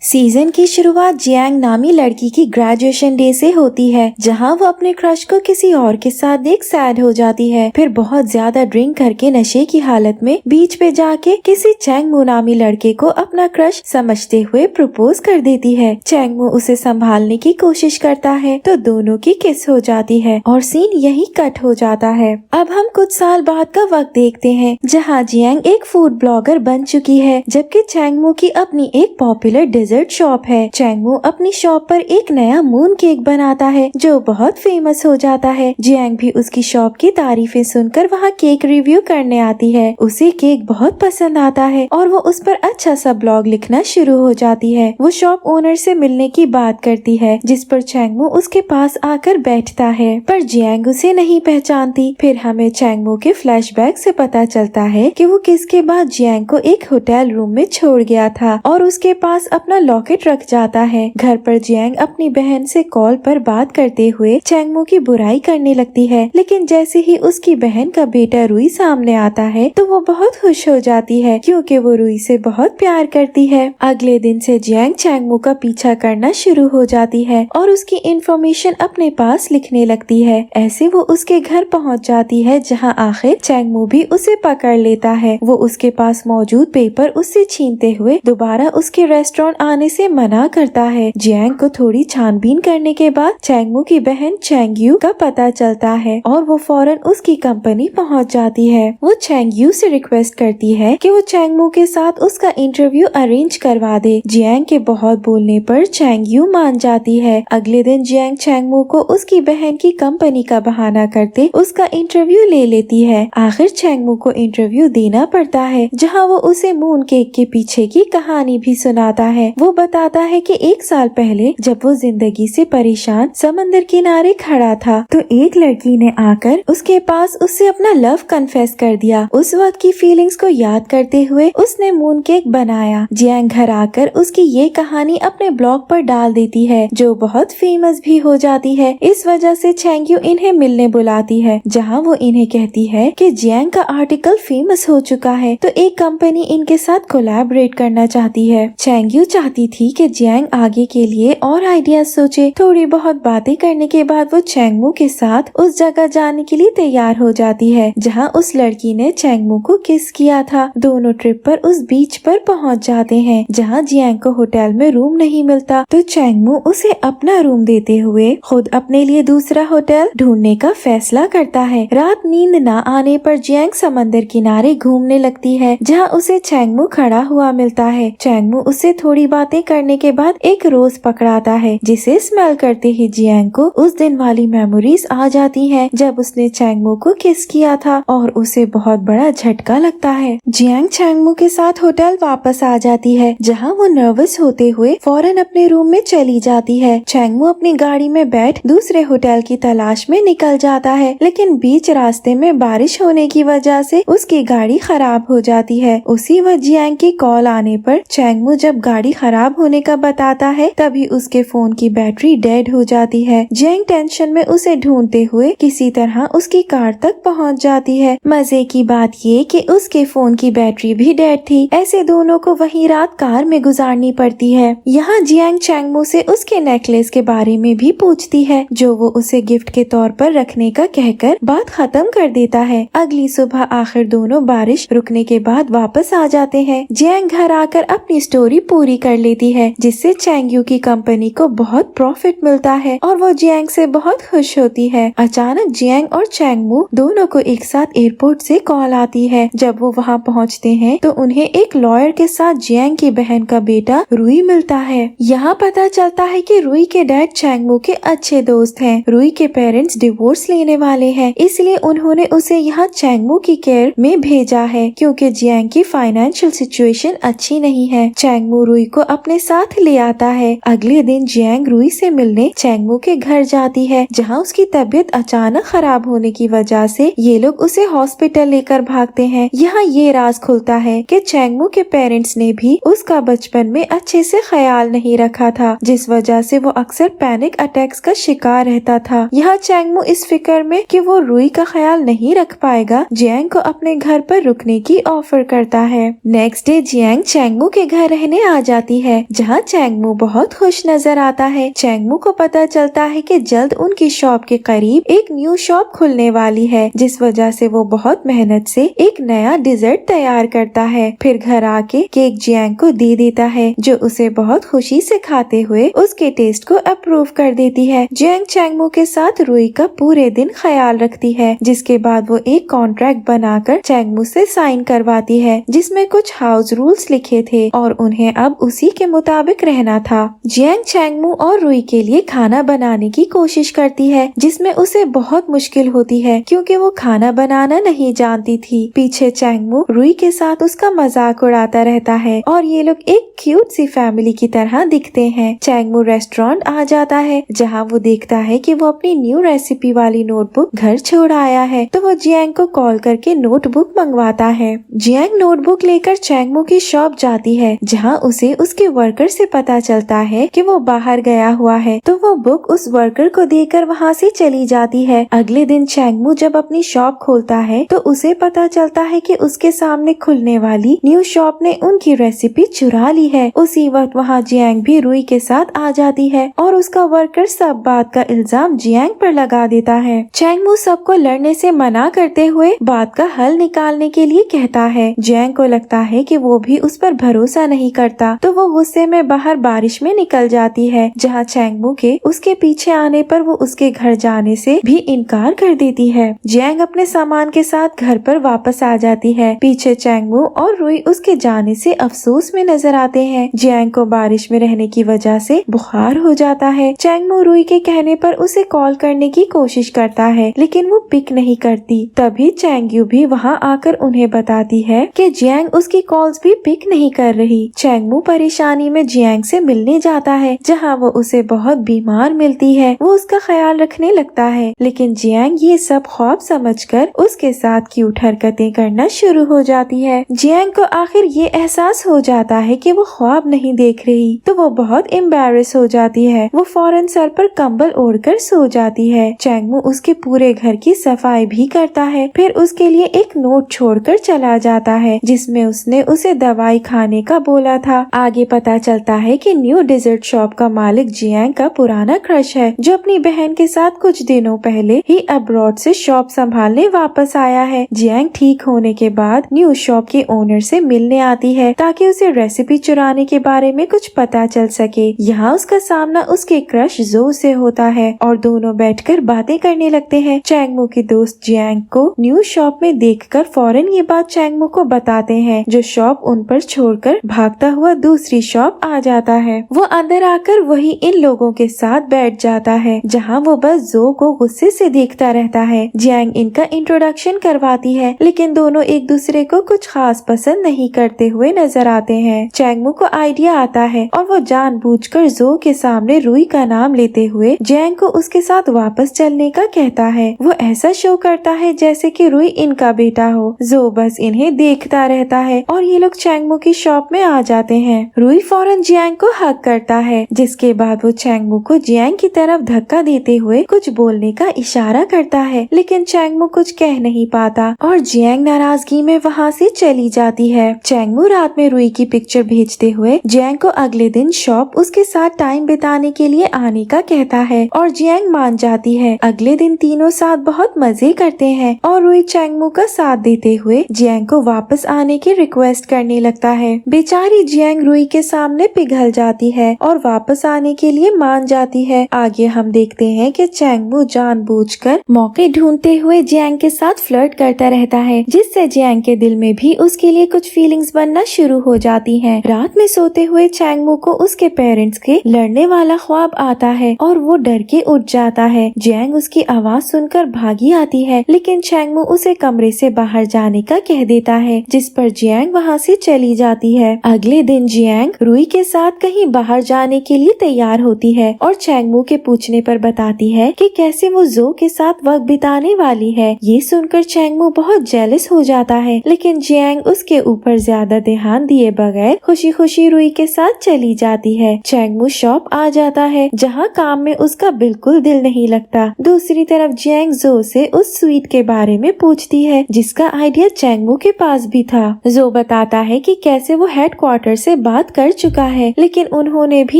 Season की शुरुआत Jiang नामी लड़की की ग्रेजुएशन डे से होती है, जहां वो अपने क्रश को किसी और के साथ देख सैड हो जाती है। फिर बहुत ज्यादा ड्रिंक करके नशे की हालत में बीच पे जाके किसी चैंगमू नामी लड़के को अपना क्रश समझते हुए प्रपोज कर देती है। चैंगमू उसे संभालने की कोशिश करता है तो दोनों की किस हो जाती है और सीन यही कट हो जाता है। अब हम कुछ साल बाद का वक्त देखते हैं, जहाँ जियांग एक फूड ब्लॉगर बन चुकी है, जबकि चैंगमू की अपनी एक पॉपुलर डेजर्ट शॉप है। चैंगमू अपनी शॉप पर एक नया मून केक बनाता है जो बहुत फेमस हो जाता है। जियांग भी उसकी शॉप की तारीफें सुनकर वहाँ केक रिव्यू करने आती है। उसे केक बहुत पसंद आता है और वो उस पर अच्छा सा ब्लॉग लिखना शुरू हो जाती है। वो शॉप ओनर से मिलने की बात करती है, जिस पर चैंगमू उसके पास आकर बैठता है, पर जियांग उसे नहीं पहचानती। फिर हमें चैंगमू के फ्लैशबैक से पता चलता है कि वो किसके बाद जियांग को एक होटल रूम में छोड़ गया था और उसके पास अपना लॉकेट रख जाता है। घर पर जियांग अपनी बहन से कॉल पर बात करते हुए चैंगमू की बुराई करने लगती है, लेकिन जैसे ही उसकी बहन का बेटा रुई सामने आता है तो वो बहुत खुश हो जाती है, क्योंकि वो रुई से बहुत प्यार करती है। अगले दिन से जियांग चैंगमू का पीछा करना शुरू हो जाती है और उसकी इंफॉर्मेशन अपने पास लिखने लगती है। ऐसे वो उसके घर पहुंच जाती है, जहां आखिर चैंगमू भी उसे पकड़ लेता है। वो उसके पास मौजूद पेपर उससे छीनते हुए दोबारा उसके रेस्टोरेंट आने से मना करता है। जियांग को थोड़ी छानबीन करने के बाद चैंगमू की बहन चैंगयू का पता चलता है और वो फौरन उसकी कंपनी पहुंच जाती है। वो चैंगयू से रिक्वेस्ट करती है कि वो चैंगमू के साथ उसका इंटरव्यू अरेंज करवा दे। जियांग के बहुत बोलने पर चैंगयू मान जाती है। अगले दिन जियांग चैंगमू को उसकी बहन की कंपनी का बहाना करते उसका इंटरव्यू ले लेती है। आखिर चैंगमू को इंटरव्यू देना पड़ता है, जहाँ वो उसे मून केक के पीछे की कहानी भी सुनाता है। वो बताता है कि 1 साल पहले जब वो जिंदगी से परेशान समंदर किनारे खड़ा था तो एक लड़की ने आकर उसके पास उससे अपना लव कन्फेस कर दिया। उस वक्त की फीलिंग्स को याद करते हुए उसने मून केक बनाया। जियांग घर आकर उसकी ये कहानी अपने ब्लॉग पर डाल देती है, जो बहुत फेमस भी हो जाती है। इस वजह से चैंगयू इन्हें मिलने बुलाती है, जहाँ वो इन्हें कहती है कि जियांग का आर्टिकल फेमस हो चुका है तो एक कंपनी इनके साथ कोलैबोरेट करना चाहती है। चैंगयू चाहती थी कि जियांग आगे के लिए और आइडियाज सोचे। थोड़ी बहुत बातें करने के बाद वो चैंगमू के साथ उस जगह जाने के लिए तैयार हो जाती है, जहां उस लड़की ने चैंगमू को किस किया था। दोनों ट्रिप पर उस बीच पर पहुंच जाते हैं, जहां जियांग को होटल में रूम नहीं मिलता तो चैंगमू उसे अपना रूम देते हुए खुद अपने लिए दूसरा होटल ढूंढने का फैसला करता है। रात नींद न आने पर जियांग समंदर किनारे घूमने लगती है, जहाँ उसे चैंगमू खड़ा हुआ मिलता है। चैंगमू उससे थोड़ी बातें करने के बाद एक रोज पकड़ाता है, जिसे स्मेल करते ही जियांग को उस दिन वाली मेमोरीज आ जाती हैं, जब उसने चैंगमू को किस किया था और उसे बहुत बड़ा झटका लगता है। जियांग चैंगमू के साथ होटल वापस आ जाती है, जहां वो नर्वस होते हुए फौरन अपने रूम में चली जाती है। चैंगमू अपनी गाड़ी में बैठ दूसरे होटल की तलाश में निकल जाता है, लेकिन बीच रास्ते में बारिश होने की वजह से उसकी गाड़ी खराब हो जाती है। उसी वक्त जियांग की कॉल आने पर चैंगमू जब गाड़ी खराब होने का बताता है, तभी उसके फोन की बैटरी डेड हो जाती है। जियांग टेंशन में उसे ढूंढते हुए किसी तरह उसकी कार तक पहुंच जाती है। मजे की बात ये कि उसके फोन की बैटरी भी डेड थी। ऐसे दोनों को वही रात कार में गुजारनी पड़ती है। यहाँ जियांग चैंगमू से उसके नेकलेस के बारे में भी पूछती है, जो वो उसे गिफ्ट के तौर पर रखने का कहकर बात खत्म कर देता है। अगली सुबह आखिर दोनों बारिश रुकने के बाद वापस आ जाते हैं। जियांग घर आकर अपनी स्टोरी पूरी कर लेती है, जिससे चैंगयू की कंपनी को बहुत प्रॉफिट मिलता है और वो जियांग से बहुत खुश होती है। अचानक जियांग और चैंगमू दोनों को एक साथ एयरपोर्ट से कॉल आती है। जब वो वहाँ पहुँचते हैं तो उन्हें एक लॉयर के साथ जियांग की बहन का बेटा रुई मिलता है। यहाँ पता चलता है कि रुई के डैड चैंगमू के अच्छे दोस्त हैं। रुई के पेरेंट्स डिवोर्स लेने वाले हैं, इसलिए उन्होंने उसे यहाँ चैंगमू की केयर में भेजा है, क्योंकि जियांग की फाइनेंशियल सिचुएशन अच्छी नहीं है। चैंगमू रुई को अपने साथ ले आता है। अगले दिन जियांग रुई से मिलने चैंगमू के घर जाती है, जहां उसकी तबीयत अचानक खराब होने की वजह से ये लोग उसे हॉस्पिटल लेकर भागते हैं। यहाँ ये राज खुलता है कि चैंगमू के पेरेंट्स ने भी उसका बचपन में अच्छे से ख्याल नहीं रखा था, जिस वजह से वो अक्सर पैनिक अटैक्स का शिकार रहता था। यहाँ चैंगमू इस फिक्र में कि वो रुई का ख्याल नहीं रख पाएगा, जियांग को अपने घर पर रुकने की ऑफर करता है। नेक्स्ट डे जियांग चैंगमू के घर रहने आ जाती करती है, जहाँ चैंगमू बहुत खुश नजर आता है। चैंगमू को पता चलता है कि जल्द उनकी शॉप के करीब एक न्यू शॉप खुलने वाली है, जिस वजह से वो बहुत मेहनत से एक नया डिजर्ट तैयार करता है। फिर घर आके केक जियांग को दे देता है, जो उसे बहुत खुशी से खाते हुए उसके टेस्ट को अप्रूव कर देती है। जियांग चैंगमू के साथ रुई का पूरे दिन ख्याल रखती है, जिसके बाद वो एक कॉन्ट्रैक्ट बनाकर चैंगमू से साइन करवाती है, जिसमें कुछ हाउस रूल्स लिखे थे और उन्हें अब उसी के मुताबिक रहना था। जियांग चैंगमू और रुई के लिए खाना बनाने की कोशिश करती है, जिसमें उसे बहुत मुश्किल होती है क्योंकि वो खाना बनाना नहीं जानती थी। पीछे चैंगमू रुई के साथ उसका मजाक उड़ाता रहता है और ये लोग एक क्यूट सी फैमिली की तरह दिखते हैं। चैंगमू रेस्टोरेंट आ जाता है, जहाँ वो देखता है कि वो अपनी न्यू रेसिपी वाली नोटबुक घर छोड़ आया है, तो वो जियांग को कॉल करके नोटबुक मंगवाता है। जियांग नोटबुक लेकर चैंगमू की शॉप जाती है, जहाँ उसे उसके वर्कर से पता चलता है कि वो बाहर गया हुआ है, तो वो बुक उस वर्कर को देकर वहाँ से चली जाती है। अगले दिन चैंगमू जब अपनी शॉप खोलता है तो उसे पता चलता है कि उसके सामने खुलने वाली न्यू शॉप ने उनकी रेसिपी चुरा ली है। उसी वक्त वहाँ जियांग भी रुई के साथ आ जाती है और उसका वर्कर सब बात का इल्जाम जियांग पर लगा देता है। चैंगमू सबको लड़ने से मना करते हुए बात का हल निकालने के लिए कहता है। जियांग को लगता है कि वो भी उस पर भरोसा नहीं करता, तो वो गुस्से में बाहर बारिश में निकल जाती है, जहाँ चैंगमू के उसके पीछे आने पर वो उसके घर जाने से भी इनकार कर देती है। जियांग अपने सामान के साथ घर पर वापस आ जाती है। पीछे चैंगमू और रुई उसके जाने से अफसोस में नजर आते हैं। जियांग को बारिश में रहने की वजह से बुखार हो जाता है। चैंगमू रुई के कहने पर उसे कॉल करने की कोशिश करता है, लेकिन वो पिक नहीं करती। तभी चैंगयू भी वहाँ आकर उन्हें बताती है कि जियांग उसकी कॉल्स भी पिक नहीं कर रही। चैंगमू परेशानी में जियांग से मिलने जाता है, जहाँ वो उसे बहुत बीमार मिलती है। वो उसका ख्याल रखने लगता है, लेकिन जियांग ये सब ख्वाब समझकर उसके साथ क्यूट हरकतें करना शुरू हो जाती है। जियांग को आखिर ये एहसास हो जाता है कि वो ख्वाब नहीं देख रही, तो वो बहुत एम्बैरेस हो जाती है। वो फौरन सर पर कंबल ओढ़कर सो जाती है। चैंगमू उसके पूरे घर की सफाई भी करता है, फिर उसके लिए एक नोट छोड़कर चला जाता है, जिसमें उसने उसे दवाई खाने का बोला था। आगे पता चलता है कि न्यू डेजर्ट शॉप का मालिक जियांग का पुराना क्रश है, जो अपनी बहन के साथ कुछ दिनों पहले ही अब्रॉड से शॉप संभालने वापस आया है। जियांग ठीक होने के बाद न्यू शॉप के ओनर से मिलने आती है, ताकि उसे रेसिपी चुराने के बारे में कुछ पता चल सके। यहाँ उसका सामना उसके क्रश जो से होता है और दोनों बैठकर बातें करने लगते हैं। चैंगमू की दोस्त जियांग को न्यू शॉप में देखकर फौरन ये बात चैंगमू को बताते हैं, जो शॉप उन पर छोड़कर भागता हुआ दूसरी शॉप आ जाता है। वो अंदर आकर वही इन लोगों के साथ बैठ जाता है, जहाँ वो बस जो को गुस्से से देखता रहता है। जियांग इनका इंट्रोडक्शन करवाती है, लेकिन दोनों एक दूसरे को कुछ खास पसंद नहीं करते हुए नजर आते हैं। चैंगमू को आइडिया आता है और वो जानबूझकर जो के सामने रुई का नाम लेते हुए जियांग को उसके साथ वापस चलने का कहता है। वो ऐसा शो करता है जैसे कि रुई इनका बेटा हो। जो बस इन्हें देखता रहता है और ये लोग चैंगमू की शॉप में आ जाते हैं। रुई फौरन जियांग को हक करता है, जिसके बाद वो चैंगमू को जियांग की तरफ धक्का देते हुए कुछ बोलने का इशारा करता है, लेकिन चैंगमू कुछ कह नहीं पाता और जियांग नाराजगी में वहाँ से चली जाती है। चैंगमू रात में रुई की पिक्चर भेजते हुए जियांग को अगले दिन शॉप उसके साथ टाइम बिताने के लिए आने का कहता है और जियांग मान जाती है। अगले दिन तीनों साथ बहुत मजे करते हैं और रुई चैंगमू का साथ देते हुए जियांग को वापस आने की रिक्वेस्ट करने लगता है। बेचारी जियांग रुई के सामने पिघल जाती है और वापस आने के लिए मान जाती है। आगे हम देखते हैं कि चैंगमू जानबूझकर मौके ढूंढते हुए जियांग के साथ फ्लर्ट करता रहता है, जिससे जियांग के दिल में भी उसके लिए कुछ फीलिंग्स बनना शुरू हो जाती हैं। रात में सोते हुए चैंगमू को उसके पेरेंट्स के लड़ने वाला ख्वाब आता है और वो डर के उठ जाता है। जियांग उसकी आवाज सुनकर भागी आती है, लेकिन चैंगमू उसे कमरे से बाहर जाने का कह देता है, जिस पर जियांग वहाँ से चली जाती है। अगले दिन जियांग रुई के साथ कहीं बाहर जाने के लिए तैयार होती है और चैंगमू के पूछने पर बताती है कि कैसे वो जो के साथ वक्त बिताने वाली है। ये सुनकर चैंगमू बहुत जेलस हो जाता है, लेकिन जियांग उसके ऊपर ज्यादा ध्यान दिए बगैर खुशी खुशी रुई के साथ चली जाती है। चैंगमू शॉप आ जाता है, जहाँ काम में उसका बिल्कुल दिल नहीं लगता। दूसरी तरफ जियांग जो से उस स्वीट के बारे में पूछती है, जिसका आइडिया चैंगमू के पास भी था। जो बताता है कि कैसे वो हेडक्वार्टर से बात बात कर चुका है, लेकिन उन्होंने भी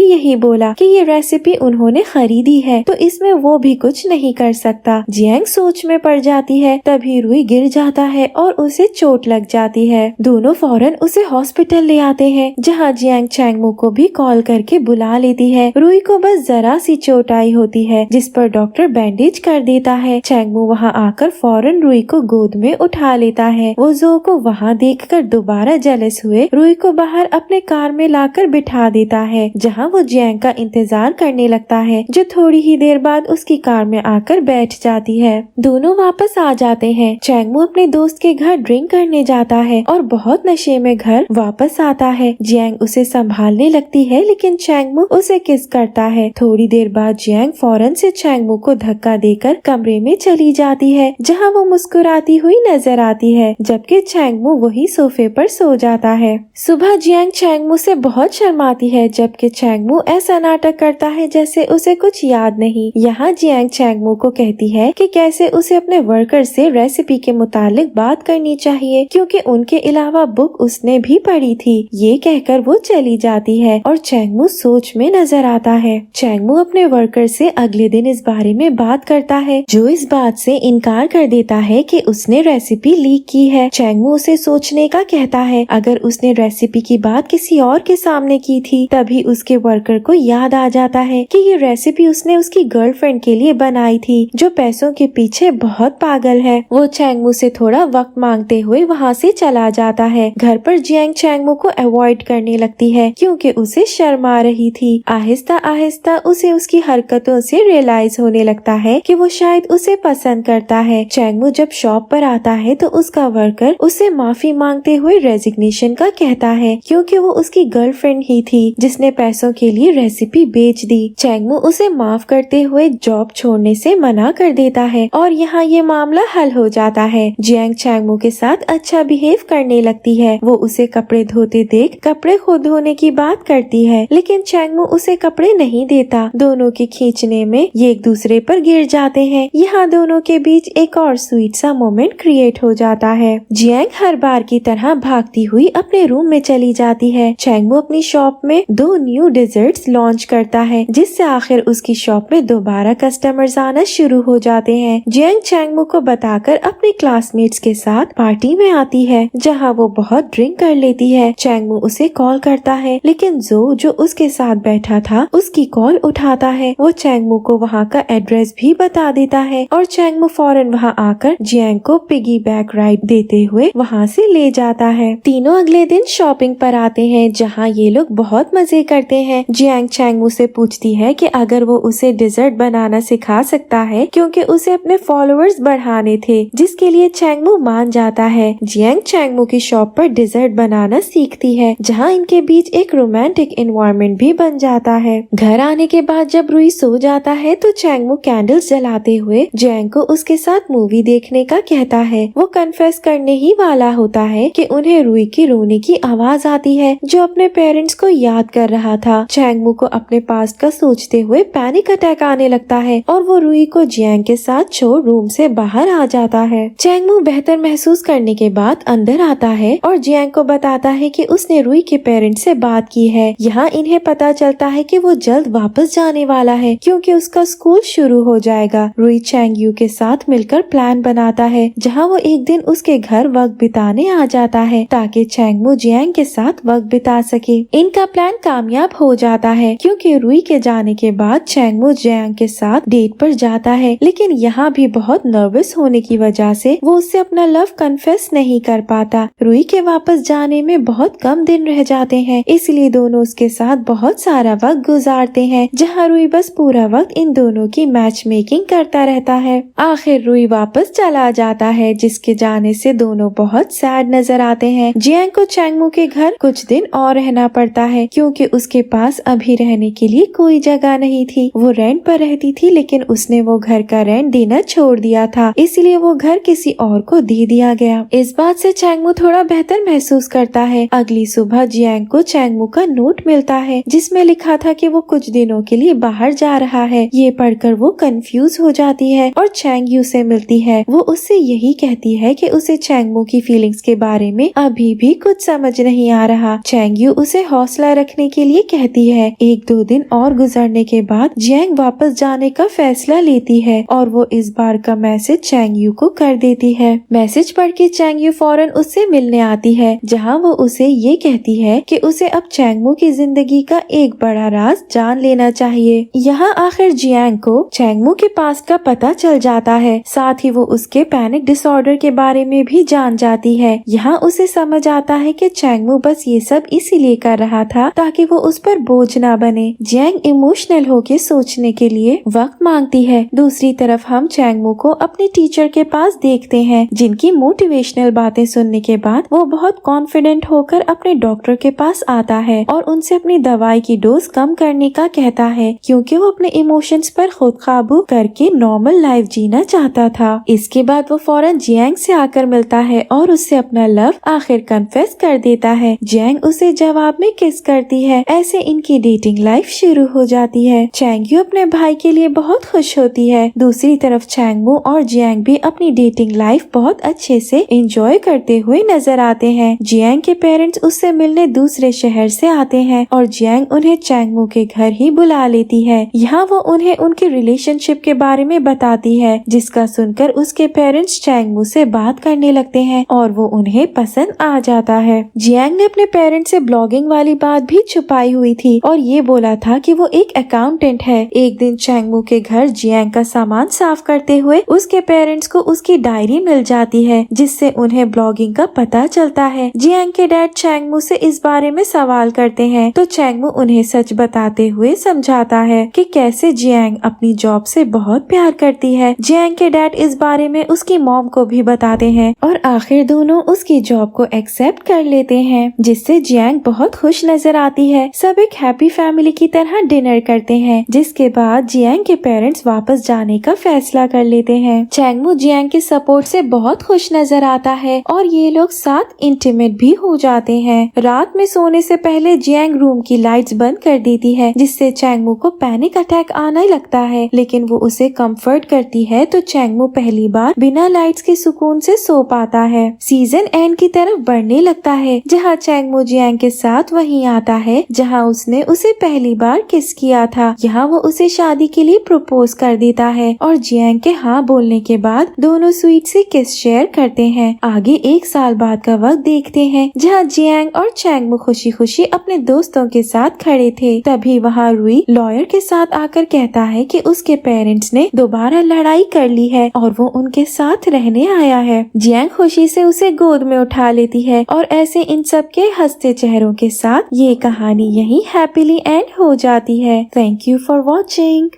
यही बोला कि ये रेसिपी उन्होंने खरीदी है, तो इसमें वो भी कुछ नहीं कर सकता। जियांग सोच में पड़ जाती है, तभी रुई गिर जाता है और उसे चोट लग जाती है। दोनों फौरन उसे हॉस्पिटल ले आते हैं, जहाँ जियांग चैंगमू को भी कॉल करके बुला लेती है। रुई को बस जरा सी चोट आई होती है, जिस पर डॉक्टर बैंडेज कर देता है। चैंगमू वहाँ आकर फौरन रुई को गोद में उठा लेता है। वो जो को वहाँ देखकर दोबारा जेलस हुए रुई को बाहर अपने कार में लाकर बिठा देता है, जहाँ वो जियांग का इंतजार करने लगता है, जो थोड़ी ही देर बाद उसकी कार में आकर बैठ जाती है। दोनों वापस आ जाते हैं। चैंगमू अपने दोस्त के घर ड्रिंक करने जाता है और बहुत नशे में घर वापस आता है। जियांग उसे संभालने लगती है, लेकिन चैंगमू उसे किस करता है। थोड़ी देर बाद जियांग फौरन से चैंगमू को धक्का देकर कमरे में चली जाती है, जहाँ वो मुस्कुराती हुई नजर आती है, जबकि चैंगमू वही सोफे पर सो जाता है। सुबह जियांग चैंगमू से बहुत शर्माती है, जबकि चैंगमू ऐसा नाटक करता है जैसे उसे कुछ याद नहीं। यहाँ जियांग चैंगमू को कहती है कि कैसे उसे अपने वर्कर से रेसिपी के मुतालिक बात करनी चाहिए, क्योंकि उनके अलावा बुक उसने भी पढ़ी थी। ये कहकर वो चली जाती है और चैंगमू सोच में नजर आता है। चैंगमू अपने वर्कर से अगले दिन इस बारे में बात करता है, जो इस बात से इनकार कर देता है कि उसने रेसिपी लीक की है। चैंगमू उसे सोचने का कहता है, अगर उसने रेसिपी की बात किसी और के सामने की थी, तभी उसके वर्कर को याद आ जाता है कि ये रेसिपी उसने उसकी गर्लफ्रेंड के लिए बनाई थी, जो पैसों के पीछे बहुत पागल है। वो चैंगमू से थोड़ा वक्त मांगते हुए वहाँ से चला जाता है। घर पर जियांग चैंगमू को अवॉइड करने लगती है, क्योंकि उसे शर्म आ रही थी। आहिस्ता आहिस्ता उसे उसकी हरकतों से रियलाइज होने लगता है कि वो शायद उसे पसंद करता है। चैंगमू जब शॉप पर आता है तो उसका वर्कर उसे माफी मांगते हुए रेजिग्नेशन का कहता है, क्योंकि वो उसकी गर्लफ्रेंड ही थी जिसने पैसों के लिए रेसिपी बेच दी। चैंगमू उसे माफ करते हुए जॉब छोड़ने से मना कर देता है और यहाँ ये मामला हल हो जाता है। जियांग चैंगमू के साथ अच्छा बिहेव करने लगती है। वो उसे कपड़े धोते देख कपड़े खुद धोने की बात करती है, लेकिन चैंगमू उसे कपड़े नहीं देता। दोनों के खींचने में ये एक दूसरे पर गिर जाते हैं। यहाँ दोनों के बीच एक और स्वीट सा मोमेंट क्रिएट हो जाता है। जियांग हर बार की तरह भागती हुई अपने रूम में चली जाती है। चैंगमू अपनी शॉप में 2 न्यू डेजर्ट्स लॉन्च करता है, जिससे आखिर उसकी शॉप में दोबारा कस्टमर्स आना शुरू हो जाते हैं। जियांग चैंगमू को बताकर अपने क्लासमेट्स के साथ पार्टी में आती है, जहाँ वो बहुत ड्रिंक कर लेती है। चैंगमू उसे कॉल करता है, लेकिन जो उसके साथ बैठा था उसकी कॉल उठाता है। वो चैंगमू को वहाँ का एड्रेस भी बता देता है और चैंगमू फौरन वहाँ आकर जियांग को पिगी बैक राइड देते हुए वहाँ से ले जाता है। तीनों अगले दिन शॉपिंग पर आते हैं, जहाँ ये लोग बहुत मजे करते हैं। जियांग चैंगमू से पूछती है कि अगर वो उसे डिजर्ट बनाना सिखा सकता है, क्योंकि उसे अपने फॉलोअर्स बढ़ाने थे, जिसके लिए चैंगमू मान जाता है। जियांग चैंगमू की शॉप पर डिजर्ट बनाना सीखती है, जहाँ इनके बीच एक रोमांटिक एनवायरनमेंट भी बन जाता है। घर आने के बाद जब रुई सो जाता है तो चैंगमू कैंडल्स जलाते हुए जियांग को उसके साथ मूवी देखने का कहता है। वो कन्फेस करने ही वाला होता है कि उन्हें रुई की रोने की आवाज आती है, जो अपने पेरेंट्स को याद कर रहा था। चैंगमू को अपने पास्ट का सोचते हुए पैनिक अटैक आने लगता है और वो रुई को जियांग के साथ छोड़ रूम से बाहर आ जाता है। चैंगमू बेहतर महसूस करने के बाद अंदर आता है और जियांग को बताता है कि उसने रुई के पेरेंट्स से बात की है। यहाँ इन्हें पता चलता है कि वो जल्द वापस जाने वाला है, क्योंकि उसका स्कूल शुरू हो जाएगा। रुई चैंग यू के साथ मिलकर प्लान बनाता है, जहाँ वो एक दिन उसके घर वक्त बिताने आ जाता है, ताकि चैंगमू जियांग के साथ वक्त बिता सके। इनका प्लान कामयाब हो जाता है, क्योंकि रुई के जाने के बाद चैंगमू जियांग के साथ डेट पर जाता है, लेकिन यहाँ भी बहुत नर्वस होने की वजह से वो उससे अपना लव कन्फेस नहीं कर पाता। रुई के वापस जाने में बहुत कम दिन रह जाते हैं, इसलिए दोनों उसके साथ बहुत सारा वक्त गुजारते हैं, जहाँ रुई बस पूरा वक्त इन दोनों की मैच मेकिंग करता रहता है। आखिर रुई वापस चला जाता है, जिसके जाने से दोनों बहुत सैड नजर आते हैं। जियांग को चैंगमू के घर कुछ दिन और रहना पड़ता है, क्योंकि उसके पास अभी रहने के लिए कोई जगह नहीं थी। वो रेंट पर रहती थी, लेकिन उसने वो घर का रेंट देना छोड़ दिया था, इसलिए वो घर किसी और को दे दिया गया। इस बात से चैंगमू थोड़ा बेहतर महसूस करता है। अगली सुबह जियांग को चैंगमू का नोट मिलता है, जिसमें लिखा था कि वो कुछ दिनों के लिए बाहर जा रहा है। ये पढ़कर वो कंफ्यूज हो जाती है और चैंग यू से मिलती है। वो उससे यही कहती है कि उसे चैंगमू की फीलिंग्स के बारे में अभी भी कुछ समझ नहीं आ रहा। चैंग चैंग यू उसे हौसला रखने के लिए कहती है। 1-2 दिन और गुजरने के बाद जियांग वापस जाने का फैसला लेती है और वो इस बार का मैसेज चैंग यू को कर देती है। मैसेज पढ़ के चैंग यू फौरन उससे मिलने आती है, जहाँ वो उसे ये कहती है कि उसे अब चैंगमू की जिंदगी का एक बड़ा राज जान लेना चाहिए। यहाँ आखिर जियांग को चैंगमू के पास का पता चल जाता है, साथ ही वो उसके पैनिक डिसऑर्डर के बारे में भी जान जाती है। यहाँ उसे समझ आता है कि चैंगमू बस ये सब इसीलिए कर रहा था ताकि वो उस पर बोझ ना बने। जियांग इमोशनल होके सोचने के लिए वक्त मांगती है। दूसरी तरफ हम चैंगमू को अपने टीचर के पास देखते हैं, जिनकी मोटिवेशनल बातें सुनने के बाद वो बहुत कॉन्फिडेंट होकर अपने डॉक्टर के पास आता है और उनसे अपनी दवाई की डोज कम करने का कहता है, क्योंकि वो अपने इमोशंस पर खुद काबू करके नॉर्मल लाइफ जीना चाहता था। इसके बाद वो फौरन जियांग से आकर मिलता है और उससे अपना लव आखिर कन्फेस कर देता है। जियांग उसे जवाब में किस करती है। ऐसे इनकी डेटिंग लाइफ शुरू हो जाती है। चैंग यू अपने भाई के लिए बहुत खुश होती है। दूसरी तरफ चैंगमू और जियांग भी अपनी डेटिंग लाइफ बहुत अच्छे से एंजॉय करते हुए नजर आते हैं। जियांग के पेरेंट्स उससे मिलने दूसरे शहर से आते हैं और जियांग उन्हें चैंगमू के घर ही बुला लेती है। यहाँ वो उन्हें उनके रिलेशनशिप के बारे में बताती है, जिसका सुनकर उसके पेरेंट्स चैंगमू से बात करने लगते हैं और वो उन्हें पसंद आ जाता है। जियांग ने अपने पेरेंट्स से ब्लॉगिंग वाली बात भी छुपाई हुई थी और ये बोला था कि वो एक अकाउंटेंट है। एक दिन चैंगमू के घर जियांग का सामान साफ करते हुए उसके पेरेंट्स को उसकी डायरी मिल जाती है, जिससे उन्हें ब्लॉगिंग का पता चलता है। जियांग के डैड चैंगमू से इस बारे में सवाल करते हैं तो चैंगमू उन्हें सच बताते हुए समझाता है कि कैसे जियांग अपनी जॉब से बहुत प्यार करती है। जियांग के डैड इस बारे में उसकी मॉम को भी बताते हैं और आखिर दोनों उसकी जॉब को एक्सेप्ट कर लेते हैं, जिससे जियांग बहुत खुश नजर आती है। सब एक हैप्पी फैमिली की तरह डिनर करते हैं, जिसके बाद जियांग के पेरेंट्स वापस जाने का फैसला कर लेते हैं। चैंगमू जियांग के सपोर्ट से बहुत खुश नजर आता है और ये लोग साथ इंटीमेट भी हो जाते हैं। रात में सोने से पहले जियांग रूम की लाइट्स बंद कर देती है, जिससे चैंगमू को पैनिक अटैक आने लगता है, लेकिन वो उसे कंफर्ट करती है तो चैंगमू पहली बार बिना लाइट्स के सुकून से सो पाता है। सीजन एंड की तरफ बढ़ने लगता है, जहाँ चैंगमू जियांग के साथ वहीं आता है जहाँ उसने उसे पहली बार किस किया था। यहाँ वो उसे शादी के लिए प्रपोज कर देता है और जियांग के हाँ बोलने के बाद दोनों स्वीट से किस शेयर करते हैं। आगे 1 साल बाद का वक्त देखते हैं, जहाँ जियांग और चैंगमू खुशी खुशी अपने दोस्तों के साथ खड़े थे। तभी वहाँ रुई लॉयर के साथ आकर कहता है कि उसके पेरेंट्स ने दोबारा लड़ाई कर ली है और वो उनके साथ रहने आया है। जियांग खुशी से उसे गोद में उठा लेती है और ऐसे इन सब के हंसते चेहरों के साथ ये कहानी यहीं हैप्पीली एंड हो जाती है। Thank you for watching.